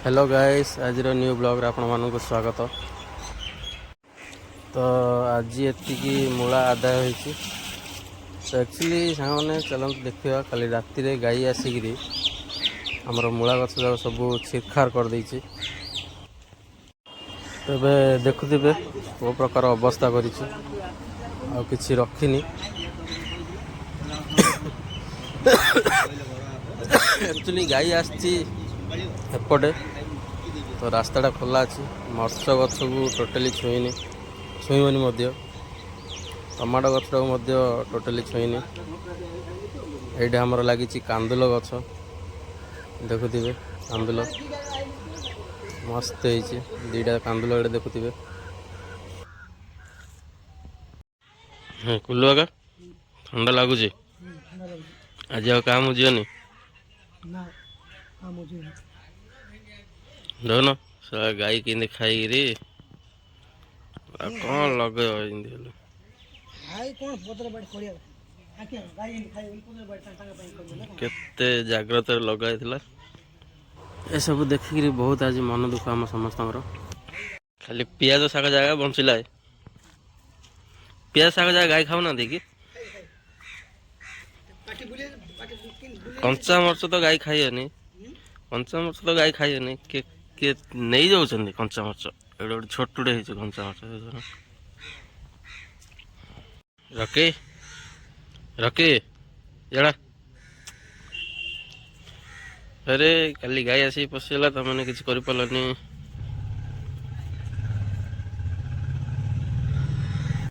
Hello guys आज new blog आपण मानक स्वागत। तो आज एतिकी मूला आदाय होइछि। तो एक्चुअली सांगने चलत देखिया खाली राति रे गाई आसिकी हमर मूला गछ सब छिरखार कर देछि। तबे देखुथिबे को प्रकार अवस्था करिछि आ किछि रखिनी। एक्चुअली गाई आछि एपटे तो रास्ताटा खोला अच्छी मर्च गछ को टोटाली छुईनी छुईबनी टमाटो गछ टोटाली छुईनी। ये आमर लगी कांदुल गछ देखुवे कांदुल मस्त दीटा कांदुल ये देखुवे। कुल्लू आगा ठंडा लगुच आज आ काम जीवनी देखुन सारा गाई कि खाई कौन लगे केते जाग्रत लगाई ए सब देखिक बहुत आज मन दुख आम समस्त खाली पियाज शाग जगह बंचला है। पियाज शाग जगह गाई खाऊ ना कि कंचा मर्च तो गाई खाइनी कंचा मर्च तो गाई खाइनी किए नहीं जाऊँ कंचा मर्च ये गोटे छोटे कंचा मर्च रकी रकी जड़ा अरे काली गाई आसी पशिगला तुम मैंने किसी कर पार्लानी।